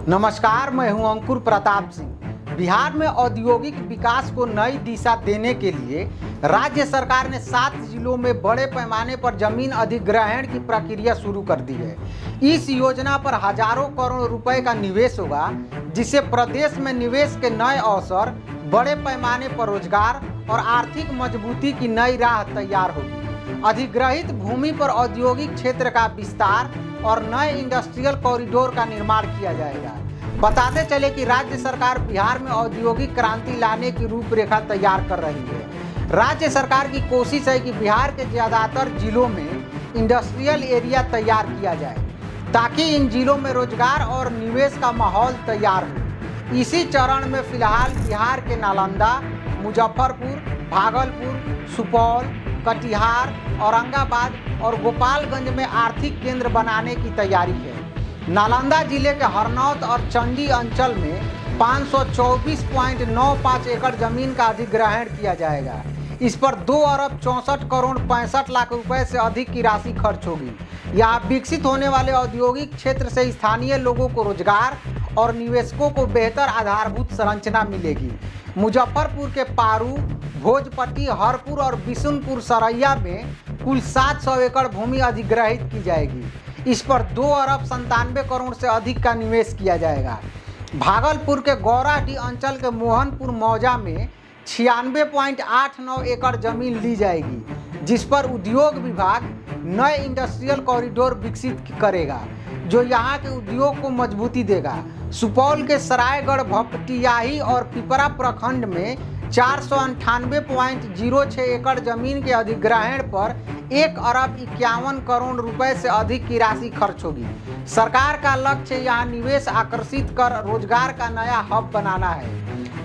नमस्कार, मैं हूं अंकुर प्रताप सिंह। बिहार में औद्योगिक विकास को नई दिशा देने के लिए राज्य सरकार ने 7 जिलों में बड़े पैमाने पर जमीन अधिग्रहण की प्रक्रिया शुरू कर दी है। इस योजना पर हजारों करोड़ रुपए का निवेश होगा, जिससे प्रदेश में निवेश के नए अवसर, बड़े पैमाने पर रोजगार और आर्थिक मजबूती की नई राह तैयार होगी। अधिग्रहित भूमि पर औद्योगिक क्षेत्र का विस्तार और नए इंडस्ट्रियल कॉरिडोर का निर्माण किया जाएगा। बताते चले कि राज्य सरकार बिहार में औद्योगिक क्रांति लाने की रूपरेखा तैयार कर रही है। राज्य सरकार की कोशिश है कि बिहार के ज़्यादातर जिलों में इंडस्ट्रियल एरिया तैयार किया जाए, ताकि इन जिलों में रोजगार और निवेश का माहौल तैयार हो। इसी चरण में फिलहाल बिहार के नालंदा, मुजफ्फरपुर, भागलपुर, सुपौल, कटिहार, औरंगाबाद और गोपालगंज में आर्थिक केंद्र बनाने की तैयारी है। नालंदा जिले के हरनौत और चंडी अंचल में 524.95 एकड़ जमीन का अधिग्रहण किया जाएगा। इस पर 2 अरब 64 करोड़ 65 लाख रुपए से अधिक की राशि खर्च होगी। यहाँ विकसित होने वाले औद्योगिक क्षेत्र से स्थानीय लोगों को रोजगार और निवेशकों को बेहतर आधारभूत संरचना मिलेगी। मुजफ्फरपुर के पारू, भोजपट्टी, हरपुर और बिशुनपुर सरैया में कुल 700 एकड़ भूमि अधिग्रहित की जाएगी। इस पर 2 अरब 97 करोड़ से अधिक का निवेश किया जाएगा। भागलपुर के गौराडीह अंचल के मोहनपुर मौजा में 96.89 एकड़ जमीन ली जाएगी, जिस पर उद्योग विभाग नए इंडस्ट्रियल कॉरिडोर विकसित करेगा, जो यहाँ के उद्योग को मजबूती देगा। सुपौल के सरायगढ़, भपटियाही और पिपरा प्रखंड में 498.06 एकड़ जमीन के अधिग्रहण पर 1 अरब 51 करोड़ रुपए से अधिक की राशि खर्च होगी। सरकार का लक्ष्य यहाँ निवेश आकर्षित कर रोजगार का नया हब बनाना है।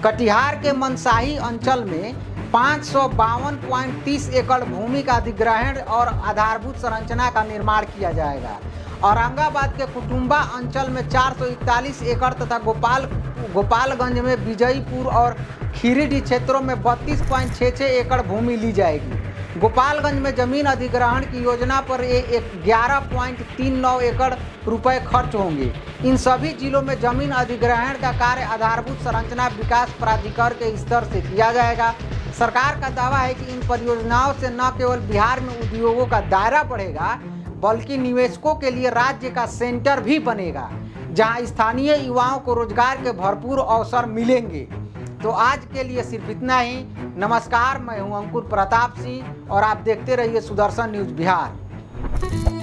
कटिहार के मनसाही अंचल में 552.30 एकड़ भूमि का अधिग्रहण और आधारभूत संरचना का निर्माण किया जाएगा। औरंगाबाद के कुटुंबा अंचल में 441 एकड़ तथा गोपालगंज में विजयपुर और खीरीडीह क्षेत्रों में 32.66 एकड़ भूमि ली जाएगी। गोपालगंज में जमीन अधिग्रहण की योजना पर 11.39 एकड़ रुपए खर्च होंगे। इन सभी जिलों में जमीन अधिग्रहण का कार्य आधारभूत संरचना विकास प्राधिकरण के स्तर से किया जाएगा। सरकार का दावा है कि इन परियोजनाओं से न केवल बिहार में उद्योगों का दायरा बढ़ेगा, बल्कि निवेशकों के लिए राज्य का सेंटर भी बनेगा, जहां स्थानीय युवाओं को रोजगार के भरपूर अवसर मिलेंगे। तो आज के लिए सिर्फ इतना ही। नमस्कार, मैं हूं अंकुर प्रताप सिंह और आप देखते रहिए सुदर्शन न्यूज़ बिहार।